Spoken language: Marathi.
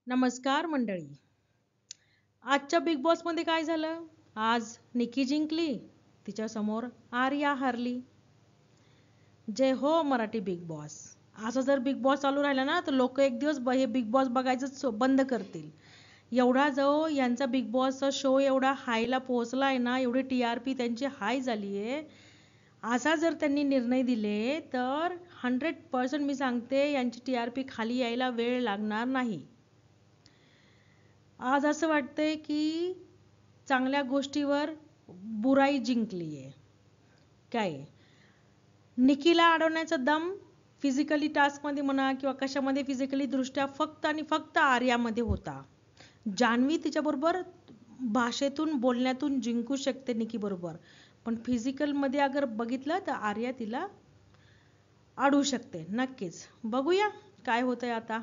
नमस्कार मंडळी. आजच्या बिग बॉस मध्ये काय झालं? आज निकी जिंकली, तिच्या समोर आर्या हारली. जय हो मराठी बिग बॉस. असं जर बिग बॉस चालू राहिला ना तर लोक एक दिवस हे बिग बॉस बघायचं बंद करतील. एवढा जो यांचा बिग बॉसचा शो एवढा हायला पोहोचलाय ना, एवढी TRP त्यांची हाय झालीये. असा जर त्यांनी निर्णय दिले तर 100% मी सांगते यांची TRP खाली यायला वेळ लागणार नाही. आज असं वाटतंय की चांगल्या गोष्टीवर बुराई जिंकलीये. काय निकीला अडवण्याचा दम फिजिकली टास्क मध्ये म्हणा किंवा कशामध्ये फिजिकली दृष्ट्या फक्त आणि फक्त आर्यामध्ये होता. जान्हवी तिच्याबरोबर भाषेतून बोलण्यातून जिंकू शकते निकी बरोबर, पण फिजिकल मध्ये अगर बघितलं तर आर्या तिला अडवू शकते. नक्कीच बघूया काय होतंय आता.